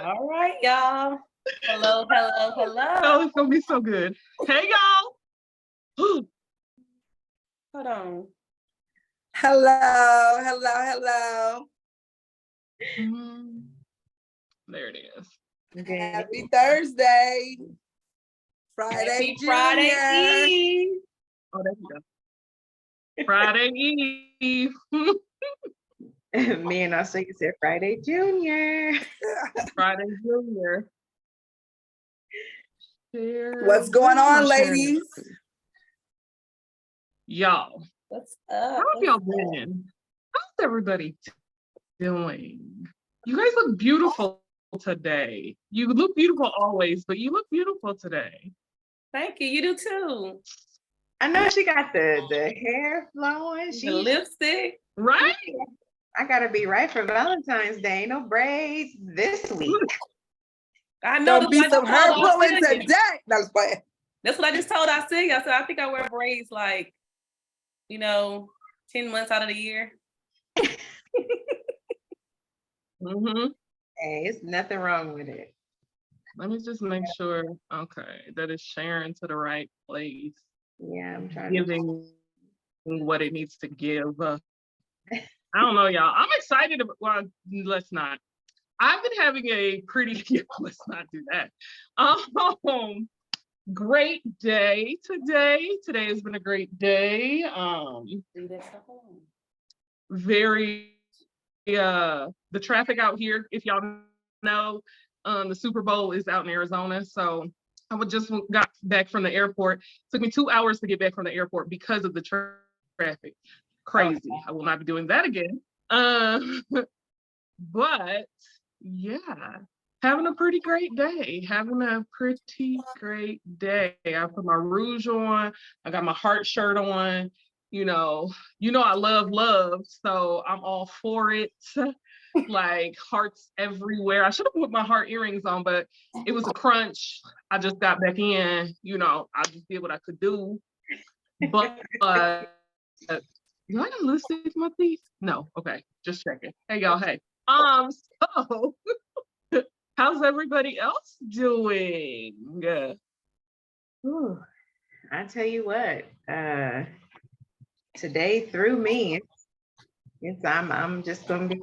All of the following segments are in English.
All right, y'all. Hello. Oh, it's gonna be so good. Hey, y'all. Hold on. Hello. There it is. Happy Thursday. Happy Junior. Friday Eve. Oh, there you go. Friday Eve. Me and I said Friday Junior. Friday Junior. What's going on, ladies? Y'all. What's up? How have y'all been? How's everybody doing? You guys look beautiful today. You look beautiful always, but you look beautiful today. Thank you. You do too. I know she got the hair flowing. The lipstick. Right? I gotta be right for Valentine's Day. No braids this week. I know. Don't be some hair pulling today. That's what I just told Celia. I said I think I wear braids like, 10 months out of the year. Mm-hmm. Hey, it's nothing wrong with it. Let me just make sure, that it's sharing to the right place. Yeah, I'm trying giving what it needs to give. I don't know, y'all. I'm excited about, well, let's not. I've been having a pretty, let's not do that. Great day today. Today has been a great day. Very, the traffic out here, if y'all know, the Super Bowl is out in Arizona. So I just got back from the airport. Took me 2 hours to get back from the airport because of the traffic. Crazy. I will not be doing that again. But yeah, having a pretty great day. I put my rouge on. I got my heart shirt on. I love, so I'm all for it. Like hearts everywhere. I should have put my heart earrings on, but it was a crunch. I just got back in, I just did what I could do. But do I got lipstick in my teeth? No, okay, just checking. Hey y'all, hey. So how's everybody else doing? Ooh, I tell you what, today threw me. I'm just gonna be,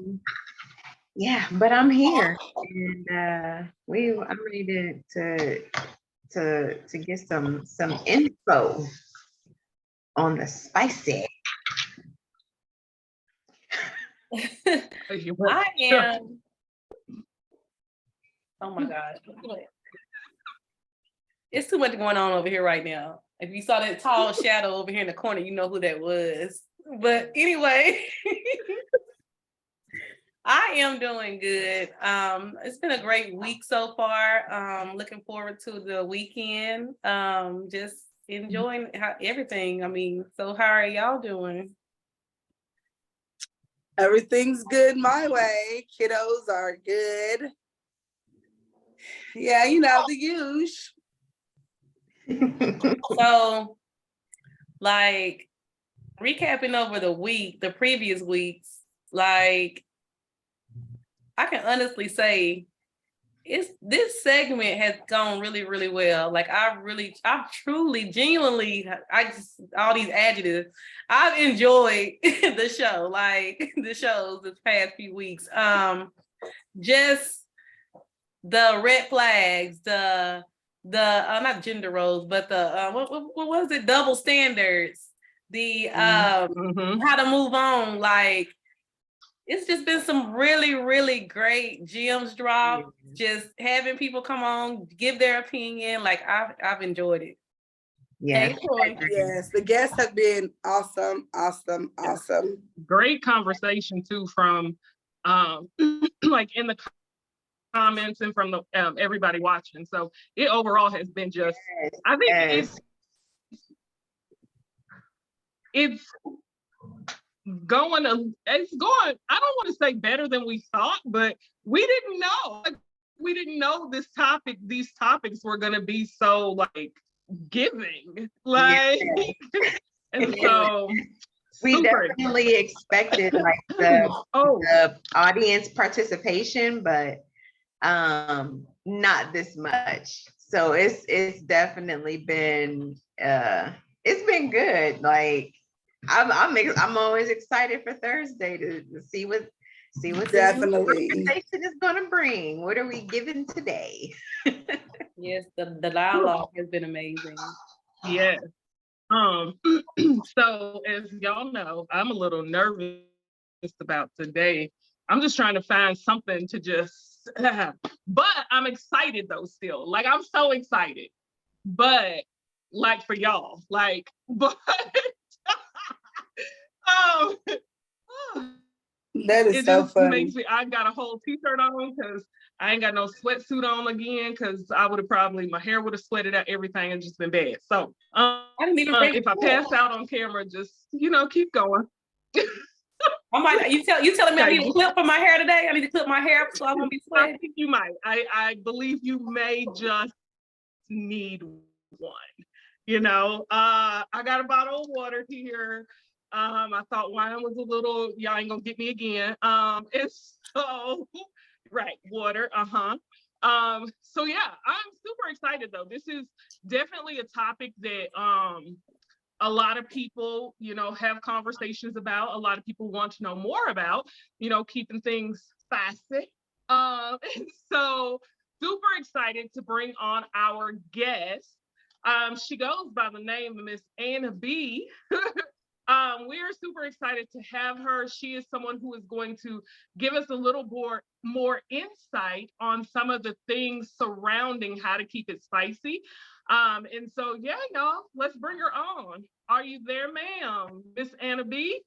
but I'm here, and I'm ready to get some info on the spicy. I am. Oh my God. It's too much going on over here right now. If you saw that tall shadow over here in the corner, you know who that was. But anyway, I am doing good. It's been a great week so far. Looking forward to the weekend. Just enjoying everything. So how are y'all doing? Everything's good my way. Kiddos are good. Yeah, the usual. So, recapping over the previous weeks, I can honestly say this segment has gone really, really well. I've truly, genuinely, all these adjectives, I've enjoyed the show, the shows this past few weeks. Just the red flags, the not gender roles, but the what was it? Double standards, the how to move on. It's just been some really, really great gems dropped. Just having people come on, give their opinion. I've enjoyed it. Yes. Yes, the guests have been awesome. Great conversation too from in the comments and from the everybody watching. So it overall has been just, I think it's going, I don't want to say better than we thought, but we didn't know these topics were going to be so giving, and so we definitely expected the audience participation, but not this much. So it's definitely been it's been good. Like I'm always excited for Thursday to see what Definitely. conversation is gonna bring. What are we giving today? Yes, the dialogue has been amazing. Yeah. So as y'all know, I'm a little nervous about today. I'm just trying to find something to just, but I'm excited though still. Like I'm so excited. But like for y'all, like, but um That is it so just funny. makes me, I got a whole t-shirt on because I ain't got no sweatsuit on again because I would have probably, my hair would have sweated out everything and just been bad. So I didn't even bring if I pass out on camera, just, keep going. I might you telling me I Okay, need a clip for my hair today? I need to clip my hair up so I won't be I sweating. think you might. I believe you may just need one. I got a bottle of water here. I thought wine was a little, y'all ain't gonna get me again. And so, right, water, so yeah, I'm super excited though. This is definitely a topic that a lot of people, have conversations about. A lot of people want to know more about, keeping things spicy. And so super excited to bring on our guest. She goes by the name of Miss Anna B. We are super excited to have her. She is someone who is going to give us a little more insight on some of the things surrounding how to keep it spicy. And so, yeah, y'all, let's bring her on. Are you there, ma'am? Miss Anna B?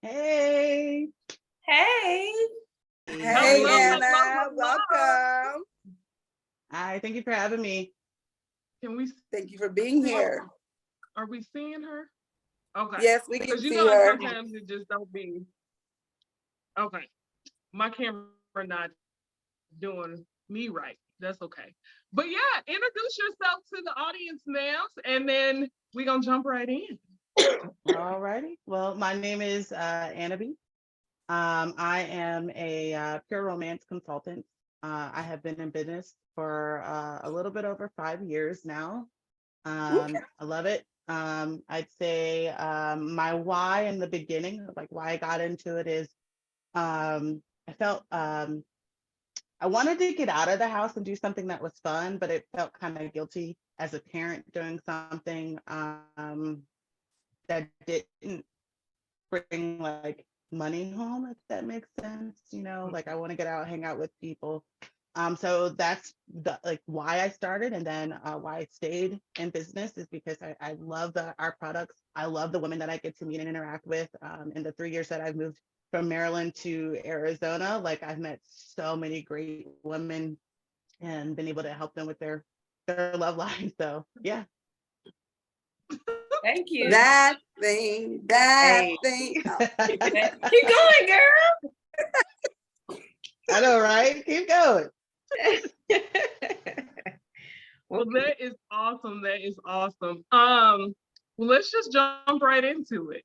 Hey. Hey. Hey, Hello, Anna, hello. welcome. Hi, thank you for having me. Can we? Thank you for being here. Are we seeing her? Okay. Yes, we can Because see like her. sometimes it just don't be. Okay. My camera not doing me right. That's okay. But yeah, introduce yourself to the audience now, and then we're gonna jump right in. All righty. Well, my name is Anna B. I am a pure romance consultant. I have been in business for a little bit over 5 years now. Okay. I love it. I'd say my why in the beginning, like why I got into it is I felt I wanted to get out of the house and do something that was fun, but it felt kind of guilty as a parent doing something that didn't bring like money home, if that makes sense. Like I want to get out, hang out with people. So that's like why I started, and then why I stayed in business is because I love our products. I love the women that I get to meet and interact with. In the 3 years that I've moved from Maryland to Arizona, like I've met so many great women and been able to help them with their love life. So yeah. Thank you. That thing. Oh. Keep going, girl. I know, right? Keep going. Well, that is awesome. That is awesome. Well, let's just jump right into it.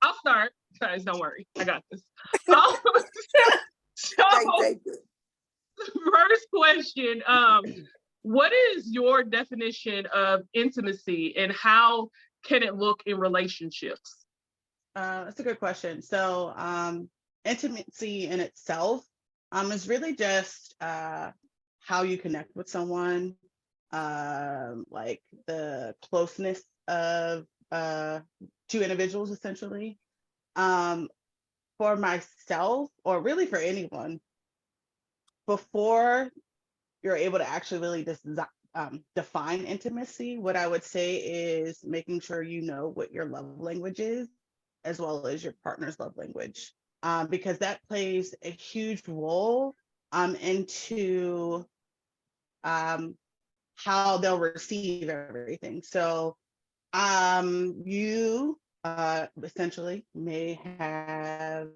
I'll start, guys. Don't worry, I got this. So, Take it. first question: what is your definition of intimacy, and how can it look in relationships? That's a good question. So, intimacy in itself is really just how you connect with someone, like the closeness of two individuals, essentially. For myself, or really for anyone, before you're able to actually really define intimacy, what I would say is making sure you know what your love language is, as well as your partner's love language, because that plays a huge role into how they'll receive everything. So you essentially may have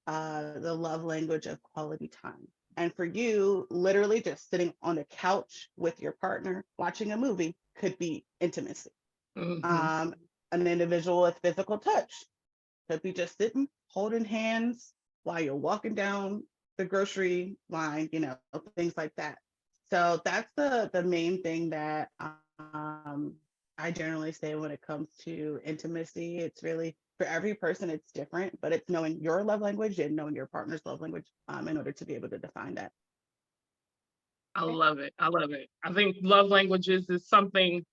the love language of quality time. And for you, literally just sitting on the couch with your partner watching a movie could be intimacy. Mm-hmm. An individual with physical touch could be just sitting, holding hands while you're walking down the grocery line, things like that. So that's the main thing that I generally say when it comes to intimacy. It's really for every person, it's different, but it's knowing your love language and knowing your partner's love language in order to be able to define that. I love it. I love it. I think love languages is something,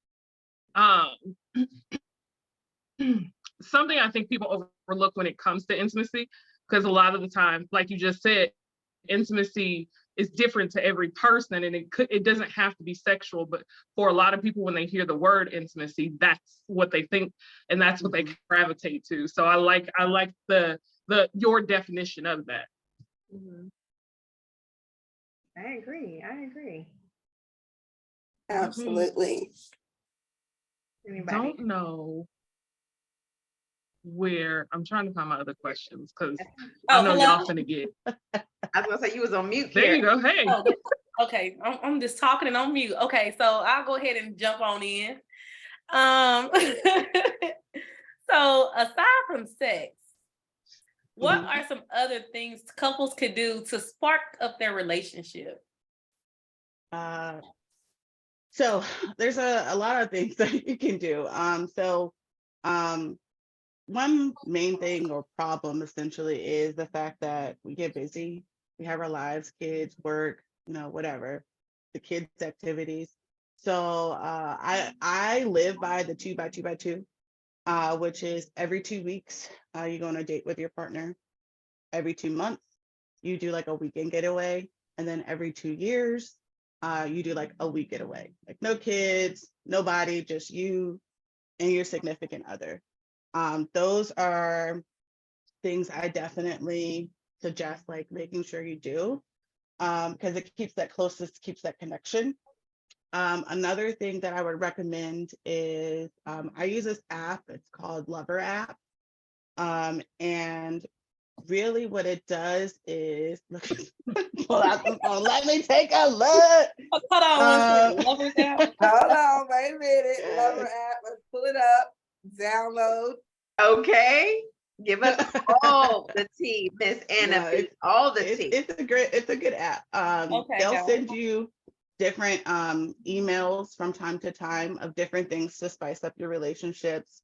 um, something I think people overlook when it comes to intimacy, because a lot of the time, like you just said, intimacy is different to every person, and it doesn't have to be sexual, but for a lot of people, when they hear the word intimacy, that's what they think, and that's what they gravitate to. So I like the your definition of that. Mhm. I agree. Absolutely. Anybody? Don't know where I'm trying to find my other questions because I know hello? y'all finna get. I was gonna say you was on mute. There Kira. you go. Hey. Okay, I'm just talking and on mute. Okay, so I'll go ahead and jump on in. So aside from sex, what are some other things couples could do to spark up their relationship? So there's a lot of things that you can do. One main thing or problem essentially is the fact that we get busy. We have our lives, kids, work, whatever, the kids' activities. So I live by the 2x2x2, which is every 2 weeks, you go on a date with your partner. Every 2 months, you do like a weekend getaway. And then every 2 years, you do like a week getaway. Like no kids, nobody, just you and your significant other. Those are things I definitely suggest, like making sure you do, because it keeps that closest, keeps that connection. Another thing that I would recommend is I use this app. It's called Lover app. And really what it does is pull out the phone. Let me take a look. Hold on, Lovers app. Hold on, wait a minute. Lover app. Let's pull it up. Download. Okay. Give us all the tea, Miss Anna. No, B, all the tea. It's a good app. Okay, They'll send you different emails from time to time of different things to spice up your relationships,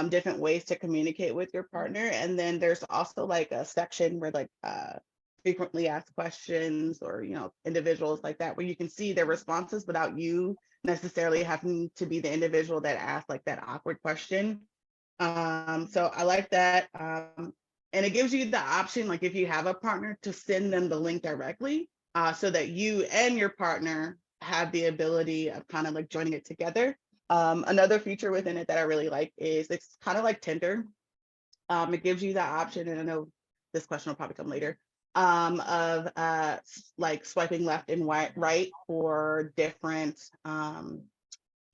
different ways to communicate with your partner. And then there's also like a section where like frequently asked questions or individuals like that, where you can see their responses without you necessarily having to be the individual that asked like that awkward question. So I like that. And it gives you the option, like if you have a partner, to send them the link directly, so that you and your partner have the ability of kind of like joining it together. Another feature within it that I really like is it's kind of like Tinder. It gives you the option, and I know this question will probably come later, of like swiping left and right for different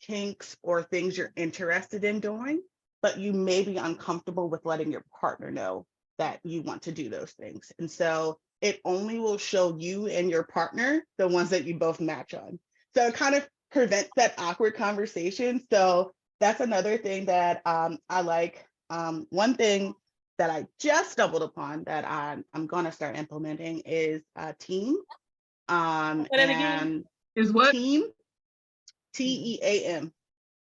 kinks or things you're interested in doing, but you may be uncomfortable with letting your partner know that you want to do those things. And so it only will show you and your partner the ones that you both match on. So it kind of prevents that awkward conversation. So that's another thing that I like. One thing that I just stumbled upon that I'm going to start implementing is Team. And Is what? Team, TEAM.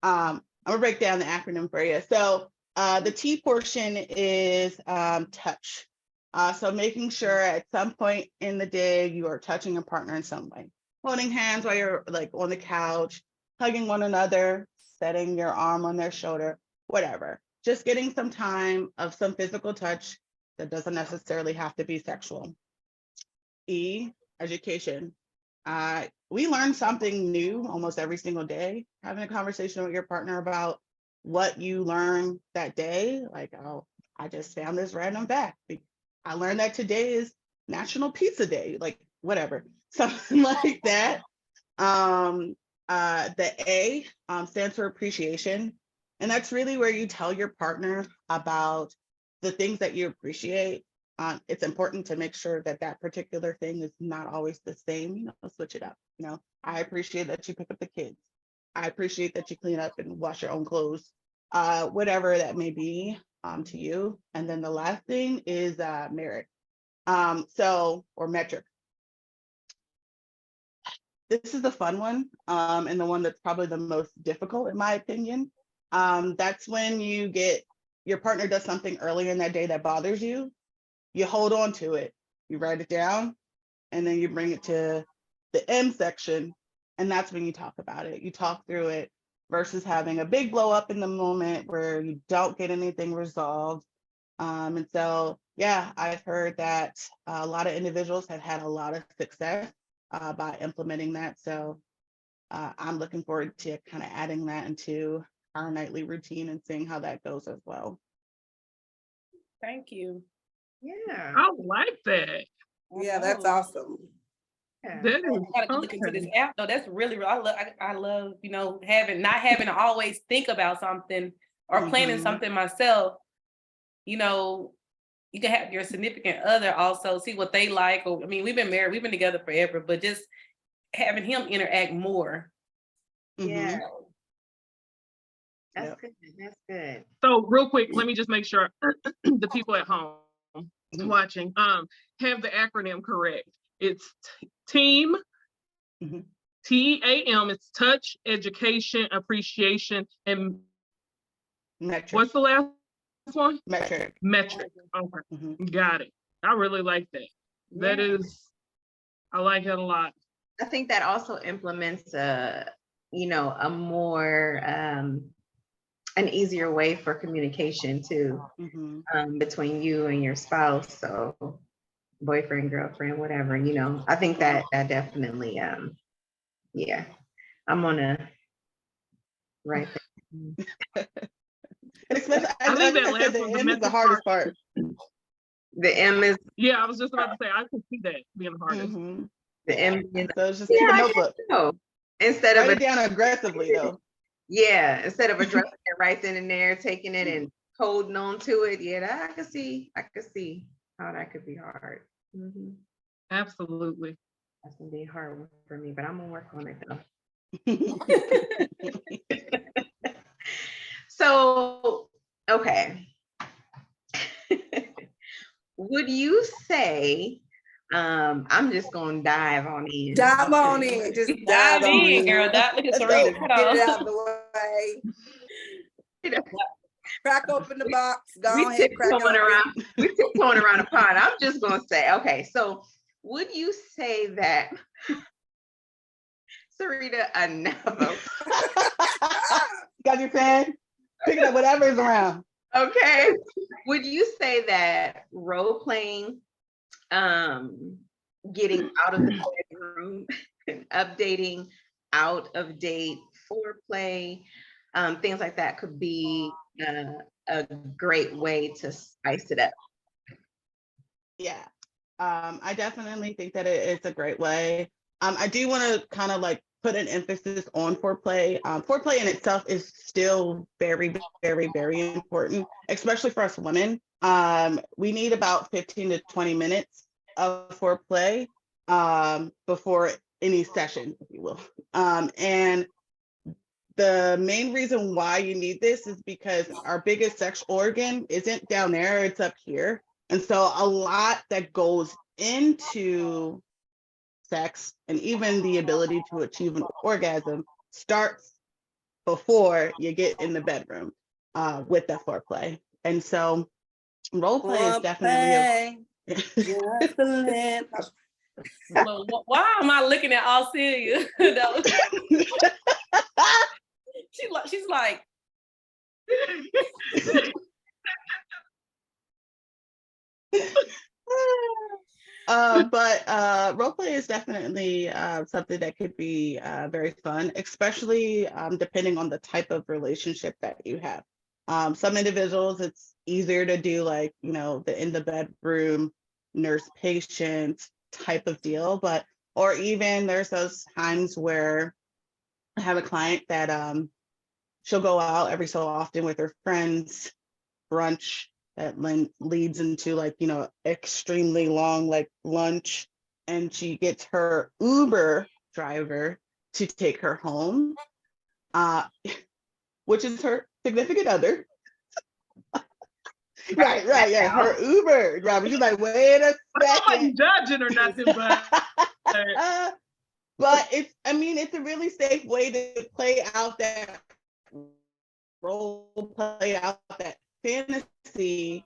I'm gonna break down the acronym for you. So the T portion is touch. So making sure at some point in the day you are touching your partner in some way, holding hands while you're like on the couch, hugging one another, setting your arm on their shoulder, whatever. Just getting some time of some physical touch that doesn't necessarily have to be sexual. E, education. We learn something new almost every single day. Having a conversation with your partner about what you learned that day, like, oh, I just found this random fact. I learned that today is National Pizza Day, like whatever, something like that. The A stands for appreciation. And that's really where you tell your partner about the things that you appreciate. It's important to make sure that that particular thing is not always the same, switch it up. I appreciate that you pick up the kids. I appreciate that you clean up and wash your own clothes, whatever that may be to you. And then the last thing is merit. Or metric. This is the fun one, and the one that's probably the most difficult in my opinion. That's when your partner does something earlier in that day that bothers you. You hold on to it, you write it down, and then you bring it to the M section, and that's when you talk about it. You talk through it versus having a big blow up in the moment where you don't get anything resolved. And so, yeah, I've heard that a lot of individuals have had a lot of success by implementing that. So I'm looking forward to kind of adding that into our nightly routine and seeing how that goes as well. Thank you. Yeah. I like that. Yeah, that's awesome. Yeah. That is I gotta go look into this something. app though. That's really, I love, not having to always think about something or planning Mhm. something myself. You can have your significant other also see what they like. Or we've been married, we've been together forever, but just having him interact more. Yeah. Mhm. That's Yep. good. That's good. So real quick, let me just make sure the people at home Mhm. watching have the acronym correct. It's TEAM, Mhm. TEAM. It's touch, education, appreciation, and Metric. what's the last one? Metric. Metric. Okay, Mhm. got it. I really like that. That Yeah. is, I like that a lot. I think that also implements a more an easier way for communication too, Mhm. between you and your spouse. So boyfriend, girlfriend, whatever, I think that definitely, yeah, I'm gonna write that. And especially, I think that like I said, last one, the the M is the metric hardest part. The M is Yeah, I was just about to say, I can see that being the hardest. Mhm. the M. being- So just Yeah, keep a I guess notebook. so. Instead Write of it down aggressively though. instead of addressing it right then and there, taking it and holding on to it. Yeah, I could see how that could be hard. Mhm. Absolutely. That's gonna be hard for me, but I'm gonna work on it though. So, okay. Would you say, I'm just gonna dive on in. Dive on in. Just Dive dive on in, in. girl. Look at Let's Sarita. go. Come Get it on. out of the way. You know, Crack open the box. Go we ahead, crack it open. tiptoeing around a pond. I'm just gonna say, okay, so would you say that, Sarita, enough? Got your pen? Picking up whatever is around. Okay. Would you say that role playing, getting out of the bedroom, updating out of date foreplay, things like that could be a great way to spice it up? Yeah. I definitely think that it's a great way. I do want to kind of like put an emphasis on foreplay. Foreplay in itself is still very, very, very important, especially for us women. We need about 15 to 20 minutes of foreplay before any session, if you will. And the main reason why you need this is because our biggest sex organ isn't down there, it's up here. And so a lot that goes into sex and even the ability to achieve an orgasm starts before you get in the bedroom with the foreplay. And so role play is definitely Just a little. Well, why am I looking at Celia? She's like, but role play is definitely something that could be very fun, especially depending on the type of relationship that you have. Some individuals, it's easier to do like, the in the bedroom nurse patient type of deal, or even there's those times where I have a client that she'll go out every so often with her friends, brunch that leads into like, extremely long like lunch. And she gets her Uber driver to take her home, which is her significant other. Right, yeah. Her Uber driver. She's like, wait a I'm second. not judging or nothing, But it's a really safe way to play out that role, play out that fantasy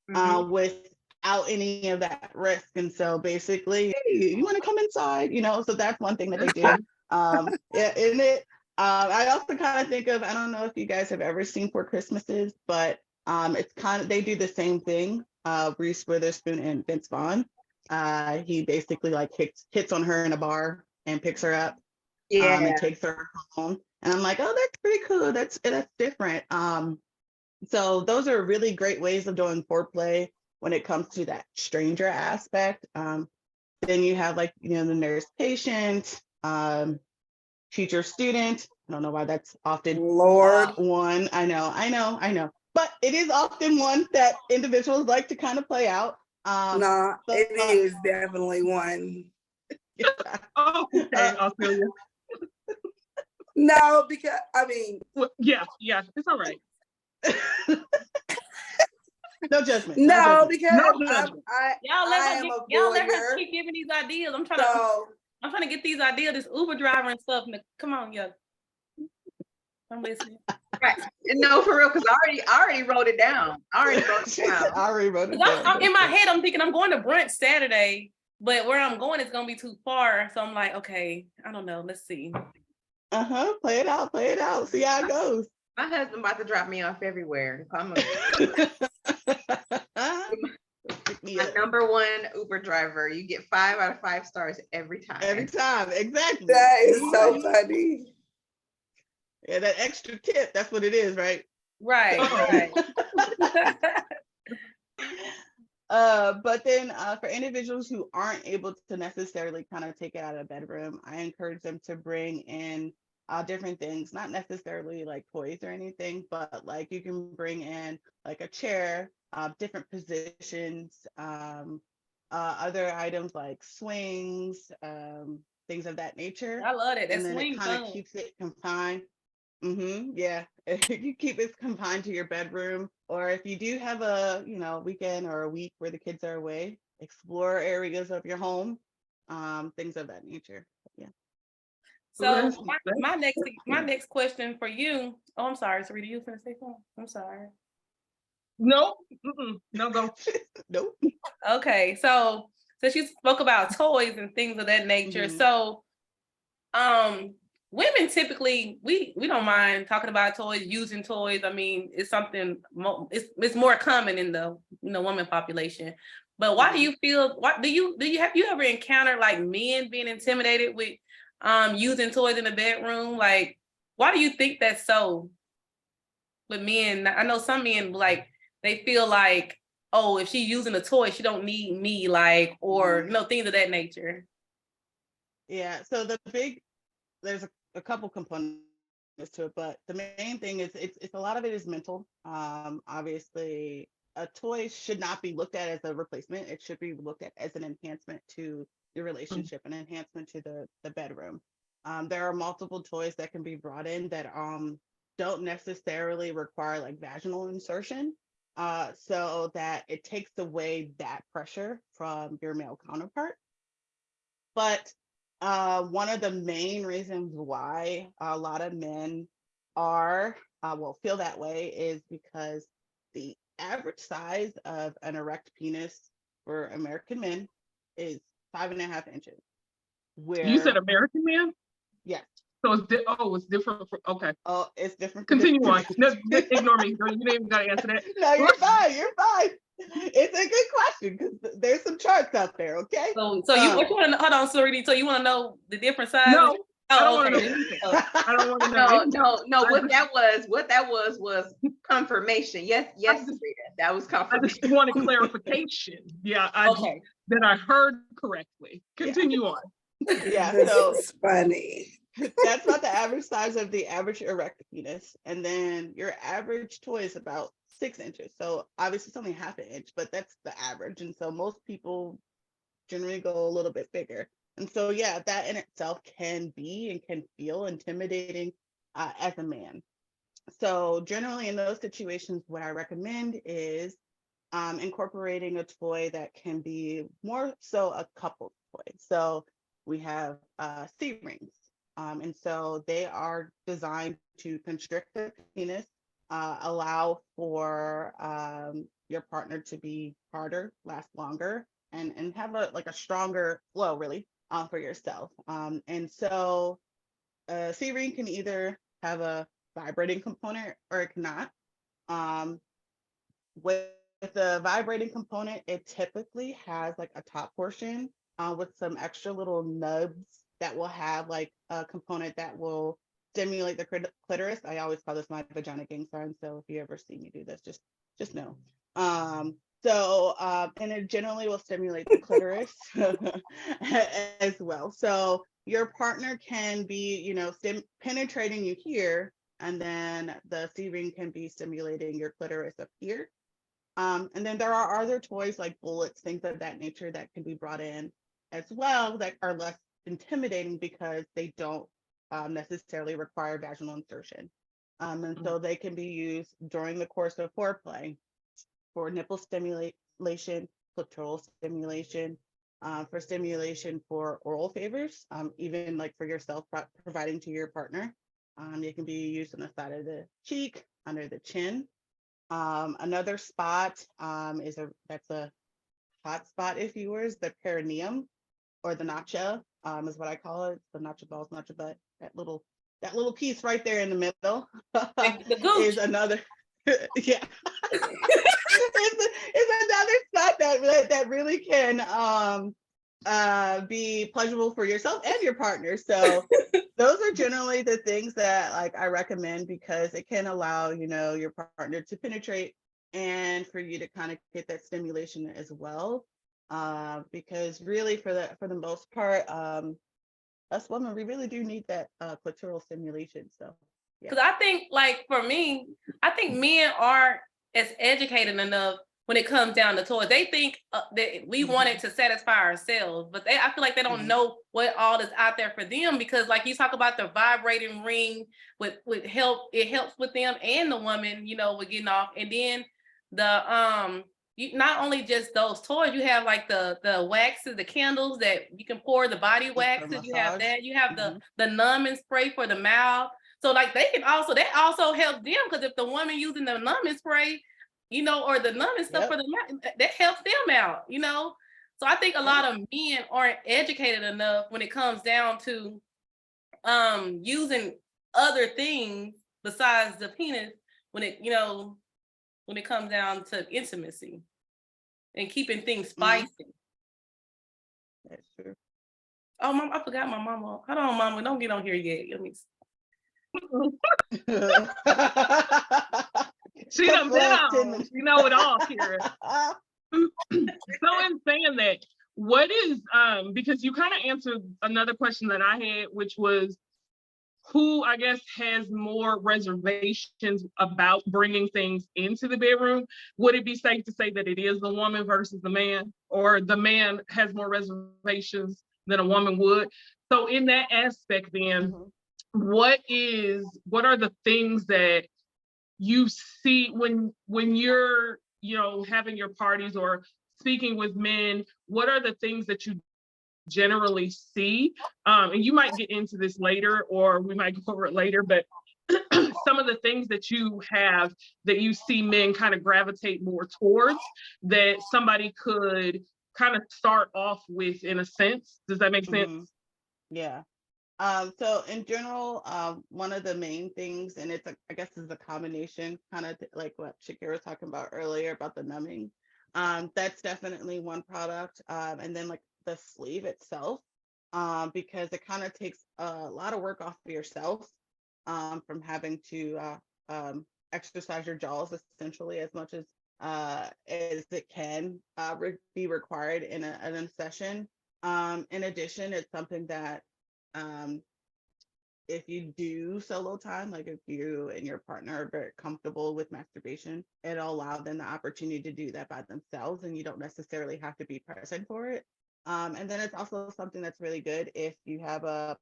without any of that risk. And so basically, hey, you want to come inside? So that's one thing that they do. Yeah, in it. I also kind of think of, I don't know if you guys have ever seen Four Christmases, but it's kind of, they do the same thing. Reese Witherspoon and Vince Vaughn. He basically like hits on her in a bar and picks her up and takes her home. And I'm like, oh, that's pretty cool. That's different. So those are really great ways of doing foreplay when it comes to that stranger aspect. Then you have like, the nurse patient, teacher student. I don't know why that's often one. I know. But it is often one that individuals like to kind of play out. It is definitely one. Oh, okay, I'll feel you. No, because yeah, it's all right. No judgment. No, because y'all let her keep giving these ideas. I'm trying to get these ideas, this Uber driver and stuff. Come on, yo. I'm listening. Right. No, for real, because I already wrote it down. I already wrote it down. I'm in my head, I'm thinking I'm going to brunch Saturday, but where I'm going is gonna be too far. So I'm like, okay, I don't know. Let's see. Play it out. See how it goes. My husband about to drop me off everywhere. I'm my number one Uber driver. You get 5 out of 5 stars every time. Exactly. That is so funny. Yeah, that extra tip, that's what it is, right? Right. But then for individuals who aren't able to necessarily kind of take it out of the bedroom, I encourage them to bring in different things, not necessarily like toys or anything, but like you can bring in like a chair, different positions, other items like swings, things of that nature. I love it. That and then swing it kind of keeps it confined. Yeah, you keep it confined to your bedroom, or if you do have a weekend or a week where the kids are away, explore areas of your home, things of that nature. Yeah. So my next question for you. Oh, I'm sorry, Sarita, you was gonna say something? I'm sorry. No, no, go. Nope. Okay, so since you spoke about toys and things of that nature, so women typically we don't mind talking about toys, using toys. I mean, it's something it's more common in the woman population. But why do you feel? What do you have you ever encountered like men being intimidated with using toys in the bedroom? Like, why do you think that's so with men? I know some men like they feel like, oh, if she's using a toy, she don't need me, like, or things of that nature. Yeah. So there's a couple components to it, but the main thing is it's a lot of it is mental. Obviously, a toy should not be looked at as a replacement. It should be looked at as an enhancement to the relationship, an enhancement to the bedroom. There are multiple toys that can be brought in that don't necessarily require like vaginal insertion, so that it takes away that pressure from your male counterpart. But one of the main reasons why a lot of men feel that way is because the average size of an erect penis for American men is 5.5 inches. You said American men? Yes. So it's different. Okay. Oh, it's different. Continue on. No, ignore me. You didn't even got to answer that. No, you're fine. You're fine. It's a good question because there's some charts out there. Okay. So you want to hold on, Sarita. So you want to know the different sizes? No. Oh, okay. I don't want to know. No. What that was confirmation. Yes, that was confirmation. I just wanted clarification. Yeah, that I heard correctly. Continue on. Yeah, so it's funny. That's about the average size of the average erect penis, and then your average toy is about 6 inches. So obviously it's only half an inch, but that's the average, and so most people generally go a little bit bigger. And so, yeah, that in itself can be and can feel intimidating as a man. So generally in those situations, what I recommend is incorporating a toy that can be more so a couple toy. So we have C-rings. And so they are designed to constrict the penis, allow for your partner to be harder, last longer, and have a stronger flow really for yourself. And so a C-ring can either have a vibrating component or it cannot. Um, with the vibrating component, it typically has like a top portion with some extra little nubs that will have like a component that will stimulate the clitoris. I always call this my vagina gang sign. So if you ever see me do this, just know. And it generally will stimulate the clitoris as well. So your partner can be, penetrating you here, and then the C-ring can be stimulating your clitoris up here. And then there are other toys like bullets, things of that nature that can be brought in as well that are less intimidating because they don't necessarily require vaginal insertion. And so they can be used during the course of foreplay for nipple stimulation, clitoral stimulation, for stimulation for oral favors, even like for yourself providing to your partner. It can be used on the side of the cheek, under the chin. Another spot that's a hot spot, if you will, is the perineum or the nacha, is what I call it. The nacha balls, nacha butt, that little piece right there in the middle The gooch. is another. Yeah. it's another spot that really can be pleasurable for yourself and your partner. So those are generally the things that like I recommend because it can allow your partner to penetrate and for you to kind of get that stimulation as well. Because really for the most part, us women, we really do need that clitoral stimulation. So Because I think, like, for me, I think men aren't as educated enough when it comes down to toys. They think that we want it to satisfy ourselves, but I feel like they don't know what all is out there for them because, like, you talk about the vibrating ring with help. It helps with them and the woman, with getting off. And then the you not only just those toys, you have like the waxes, the candles that you can pour the body waxes. You have that. You have the numbing spray for the mouth. So like that also helps them because if the woman using the numbing spray, or the numbing stuff for the mouth, that helps them out, So I think a lot of men aren't educated enough when it comes down to using other things besides the penis when it comes down to intimacy and keeping things spicy. That's true. Oh, Mom, I forgot my mama. Hold on, Mama, don't get on here yet. Let me. She done been on. You know it all, Kira. So in saying that, what is because you kind of answered another question that I had, which was who I guess has more reservations about bringing things into the bedroom? Would it be safe to say that it is the woman versus the man, or the man has more reservations than a woman would? So in that aspect, then, what are the things that you see when you're having your parties or speaking with men? What are the things that you generally see? And you might get into this later, or we might go over it later, but some of the things that you have that you see men kind of gravitate more towards that somebody could kind of start off with, in a sense. Does that make sense? Yeah. So in general, one of the main things, and I guess is a combination, kind of like what Shakira was talking about earlier about the numbing. That's definitely one product. And then like the sleeve itself, because it kind of takes a lot of work off of yourself, from having to exercise your jaws essentially as much as it can be required in a session. In addition, it's something that if you do solo time, like if you and your partner are very comfortable with masturbation, it'll allow them the opportunity to do that by themselves, and you don't necessarily have to be present for it. And then it's also something that's really good if you have a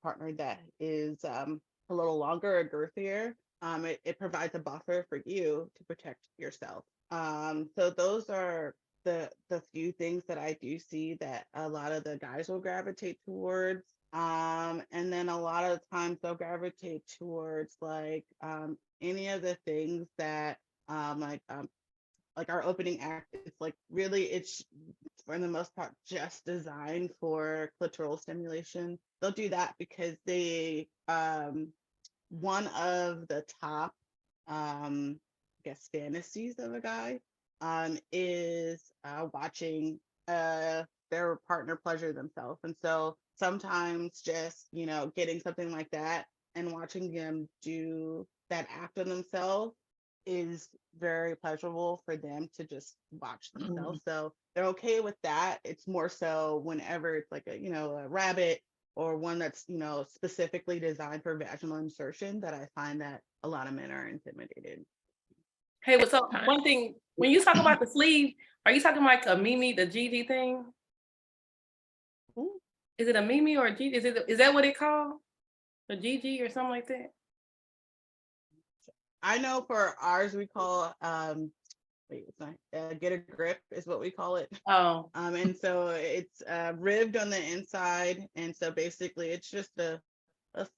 partner that is a little longer or girthier. it provides a buffer for you to protect yourself. So those are the few things that I do see that a lot of the guys will gravitate towards. And then a lot of times they'll gravitate towards like any of the things that like our opening act. It's like really it's for the most part just designed for clitoral stimulation. They'll do that because they one of the top I guess fantasies of a guy is watching their partner pleasure themselves. And so sometimes just, you know, getting something like that and watching them do that act on themselves is very pleasurable for them to just watch themselves. So they're okay with that. It's more so whenever it's like a, you know, a rabbit or one that's, you know, specifically designed for vaginal insertion that I find that a lot of men are intimidated. Hey, what's up? One thing, when you talk about the sleeve, are you talking like a Mimi, the GG thing? Ooh. Is it a Mimi or a GG? Is that what it called? A GG or something like that? I know for ours we call wait, it's not get a grip is what we call it. Oh. And so it's ribbed on the inside, and so basically it's just a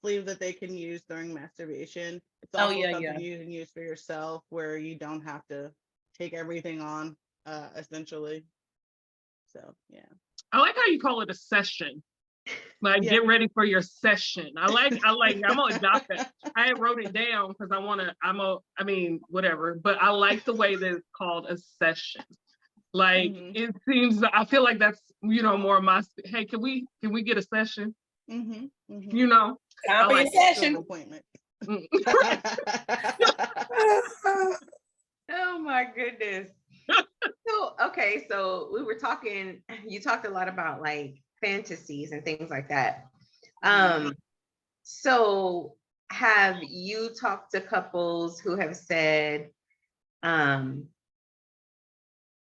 sleeve that they can use during masturbation. It's also something you can use for yourself where you don't have to take everything on, essentially. So yeah. I like how you call it a session. Like get ready for your session. I like, I'm gonna adopt that. I wrote it down because I mean, whatever, but I like the way that it's called a session. Like it seems, I feel like that's, you know, more of my, hey, can we get a session? You know, time for your session. Appointment. Oh my goodness. So, okay, so we were talking, you talked a lot about like fantasies and things like that. So have you talked to couples who have said, my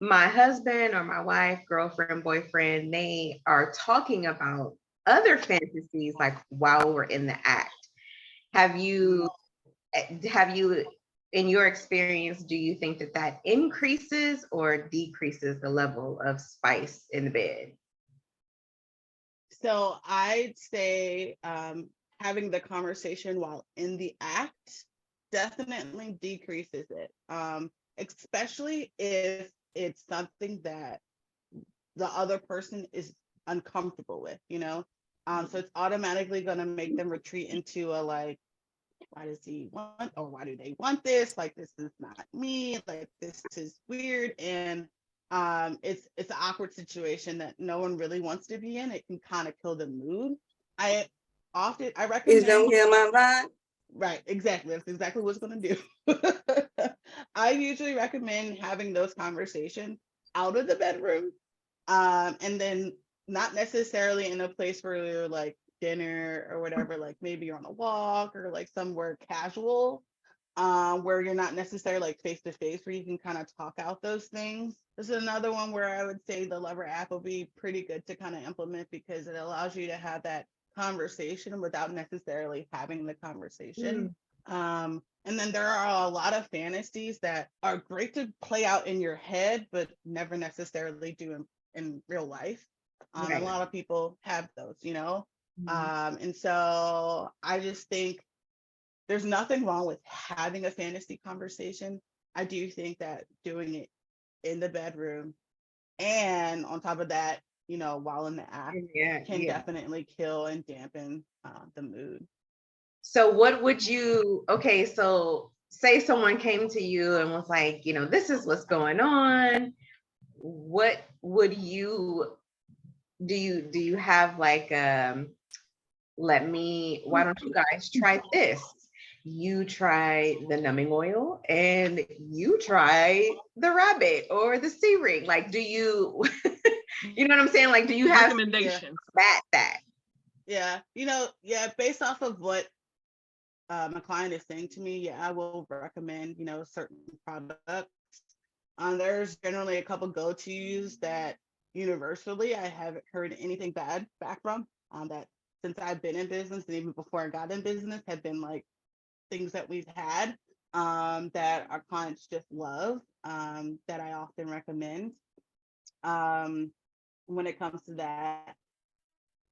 husband or my wife, girlfriend, boyfriend, they are talking about other fantasies like while we're in the act? Have you, in your experience, do you think that that increases or decreases the level of spice in the bed? So I'd say having the conversation while in the act definitely decreases it, especially if it's something that the other person is uncomfortable with, you know? So it's automatically going to make them retreat into a like, why does he want, or why do they want this? Like, this is not me, like, this is weird. And it's an awkward situation that no one really wants to be in. It can kind of kill the mood. I recommend. Please don't kill my vibe. Right, exactly. That's exactly what it's going to do. I usually recommend having those conversations out of the bedroom, and then not necessarily in a place where you're like dinner or whatever, like maybe you're on a walk or like somewhere casual, where you're not necessarily like face to face, where you can kind of talk out those things. This is another one where I would say the Lover app will be pretty good to kind of implement because it allows you to have that conversation without necessarily having the conversation. And then there are a lot of fantasies that are great to play out in your head, but never necessarily do in real life. A lot of people have those, you know? And so I just think there's nothing wrong with having a fantasy conversation. I do think that doing it in the bedroom and on top of that, you know, while in the act can definitely kill and dampen the mood. So what would you, okay, so say someone came to you and was like, you know, this is what's going on. What would you, do you have like, why don't you guys try this? You try the numbing oil and you try the rabbit or the sea ring. Like, do you, you know what I'm saying? Like, do you have recommendations? That? Yeah, you know, based off of what my client is saying to me, I will recommend, you know, certain products. There's generally a couple go-tos that universally I haven't heard anything bad back from, that since I've been in business and even before I got in business have been like, things that we've had that our clients just love, that I often recommend when it comes to that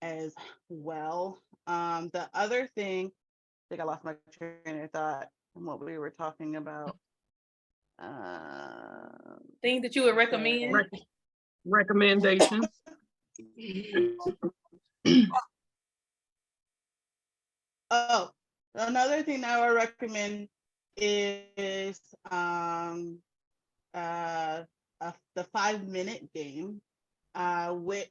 as well. The other thing, I think I lost my train of thought from what we were talking about. Things that you would recommend. Recommendations. Oh, another thing that I would recommend is the 5-minute game, which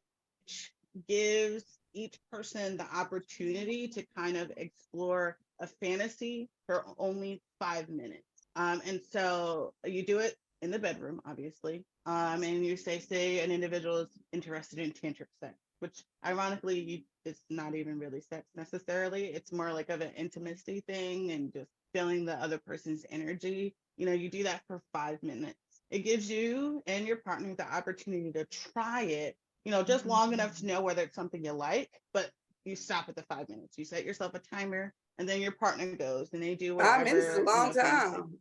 gives each person the opportunity to kind of explore a fantasy for only 5 minutes. And so you do it in the bedroom, obviously. And you say an individual is interested in tantric sex, which ironically, it's not even really sex necessarily. It's more like of an intimacy thing and just feeling the other person's energy. You know, you do that for 5 minutes. It gives you and your partner the opportunity to try it, you know, just long enough to know whether it's something you like, but you stop at the 5 minutes. You set yourself a timer, and then your partner goes and they do whatever. 5 minutes is a long time.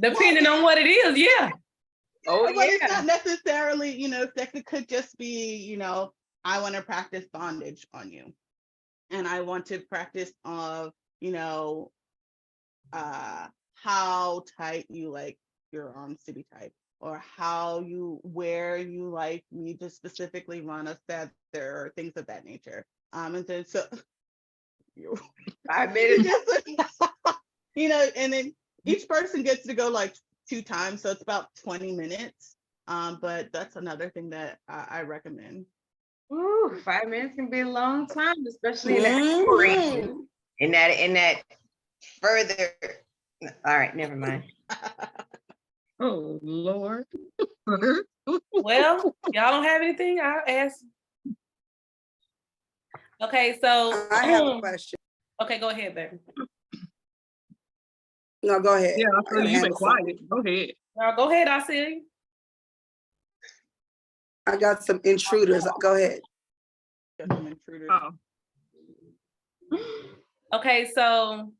Depending on what it is, yeah. Oh, but yeah. it's not necessarily, you know, sex. It could just be, you know, I want to practice bondage on you, and I want to practice of, you know, how tight you like your arms to be tight, or where you like me to specifically run a feather, or things of that nature. And then 5 minutes. You know, and then each person gets to go like 2 times, so it's about 20 minutes. But that's another thing that I recommend. Ooh, 5 minutes can be a long time, especially in that in that further. All right, never mind. Oh Lord. Well, y'all don't have anything? I'll ask. Okay, so I have a question. Okay, go ahead, baby. No, go ahead. Yeah, I feel you've been quiet. Something. Go ahead. No, go ahead, I see you. I got some intruders. Go ahead. Got some intruders. Okay, so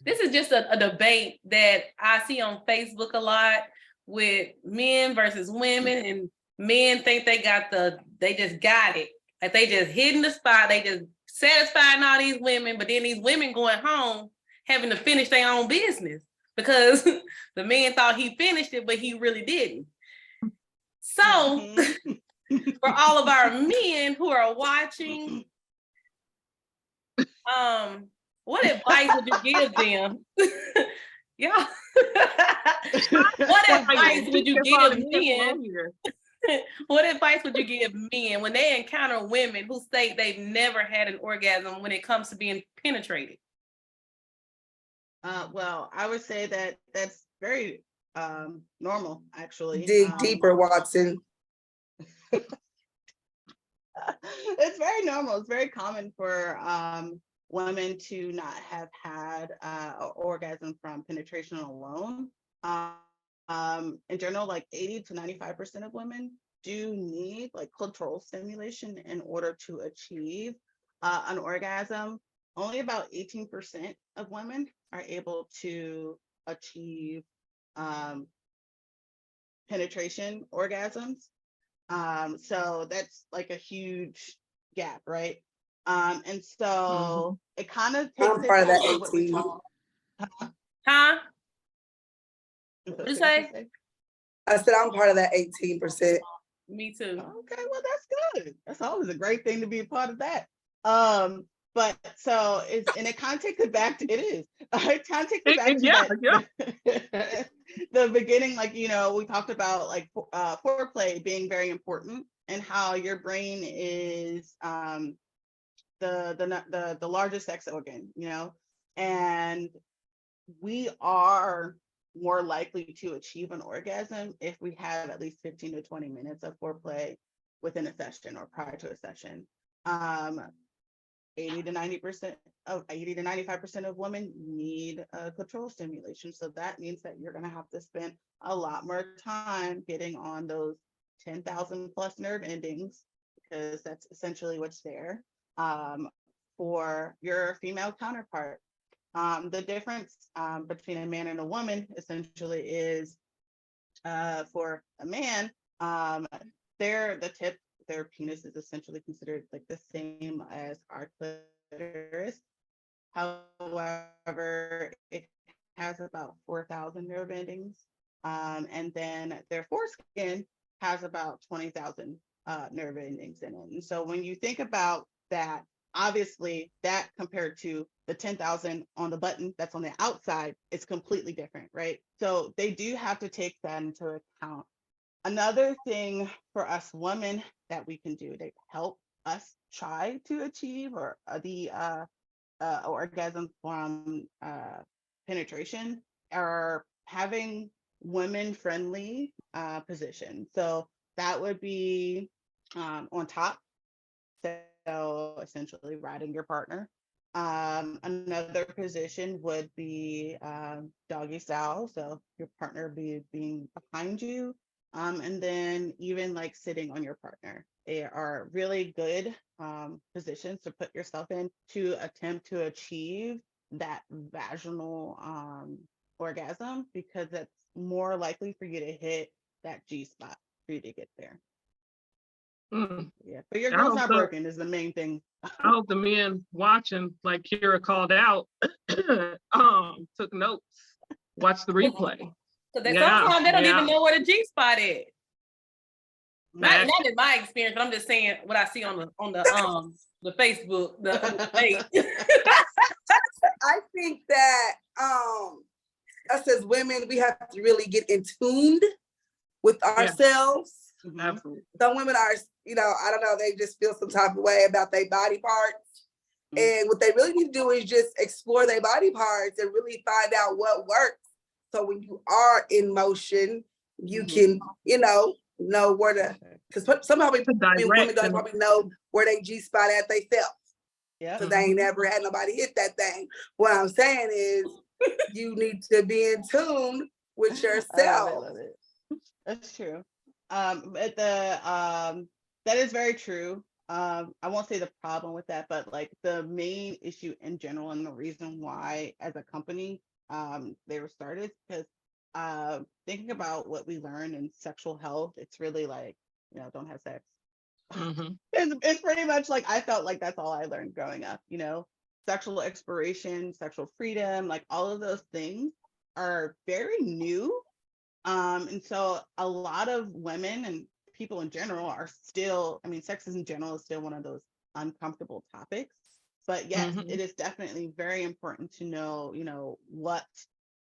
this is just a debate that I see on Facebook a lot with men versus women, and men think they just got it. Like they just hitting the spot, they just satisfying all these women, but then these women going home having to finish their own business because the man thought he finished it, but he really didn't. So for all of our men who are watching, what advice would you give them? Y'all, what advice would you give men? What advice would you give men when they encounter women who say they've never had an orgasm when it comes to being penetrated? Well, I would say that that's very normal, actually. Dig deeper, Watson. It's very normal. It's very common for women to not have had an orgasm from penetration alone. In general, like 80 to 95% of women do need like clitoral stimulation in order to achieve an orgasm. Only about 18% of women are able to achieve penetration orgasms. So that's like a huge gap, right? And so it kind of takes I'm part of that what we 18. call, Huh? What you say? I said I'm part of that 18%. Me too. Okay, well that's good. That's always a great thing to be a part of that. But so it kind of takes it back to it kind of takes it back to the beginning. Like, you know, we talked about like foreplay being very important, and how your brain is the largest sex organ, you know, and we are more likely to achieve an orgasm if we have at least 15 to 20 minutes of foreplay within a session or prior to a session. 80 to 95% of women need clitoral stimulation. So that means that you're going to have to spend a lot more time getting on those 10,000 plus nerve endings, because that's essentially what's there for your female counterpart. The difference between a man and a woman essentially is for a man, the tip, their penis is essentially considered like the same as our clitoris. However, it has about 4,000 nerve endings. And then their foreskin has about 20,000 nerve endings in it. And so when you think about that, obviously that compared to the 10,000 on the button that's on the outside is completely different, right? So they do have to take that into account. Another thing for us women that we can do to help us try to achieve or the orgasm from penetration are having women-friendly position. So that would be on top. So essentially riding your partner. Another position would be doggy style. So your partner being behind you. And then even like sitting on your partner. They are really good positions to put yourself in to attempt to achieve that vaginal orgasm, because it's more likely for you to hit that G spot for you to get there. Yeah, but your I girl's hope not so. broken is the main thing. I hope the men watching, like Kira called out, took notes, watch the replay. So that sometimes they don't even know where the G spot is. Not in my experience, but I'm just saying what I see on the Facebook, the page. I think that us as women, we have to really get in tuned with ourselves. Absolutely. Some women are, I don't know, they just feel some type of way about their body parts. And what they really need to do is just explore their body parts and really find out what works. So when you are in motion, you can, know where to, because some women don't probably know where they G spot at themselves. Yeah. Because they ain't never had nobody hit that thing. What I'm saying is you need to be in tune with yourself. I love it. That's true. But that is very true. I won't say the problem with that, but like the main issue in general and the reason why as a company they were started, because thinking about what we learn in sexual health, it's really like, don't have sex. It's pretty much like, I felt like that's all I learned growing up, sexual exploration, sexual freedom, like all of those things are very new. And so a lot of women and people in general are still, sex in general is still one of those uncomfortable topics. But yes, it is definitely very important to know, what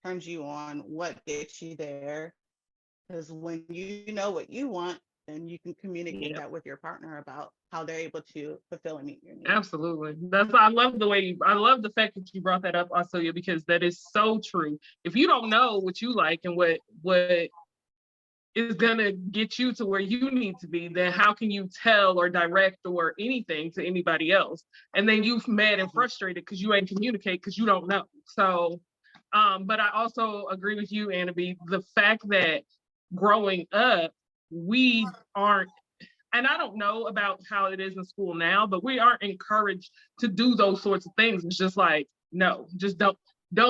turns you on, what gets you there. Because when you know what you want, then you can communicate that with your partner about how they're able to fulfill and meet your needs. Absolutely. That's why I love the fact that you brought that up, Asoya, because that is so true. If you don't know what you like and what is gonna get you to where you need to be, then how can you tell or direct or anything to anybody else? And then you've mad and frustrated because you ain't communicate because you don't know. So, but I also agree with you, Anna B, the fact that growing up, we aren't, and I don't know about how it is in school now, but we aren't encouraged to do those sorts of things. It's just like, no, just don't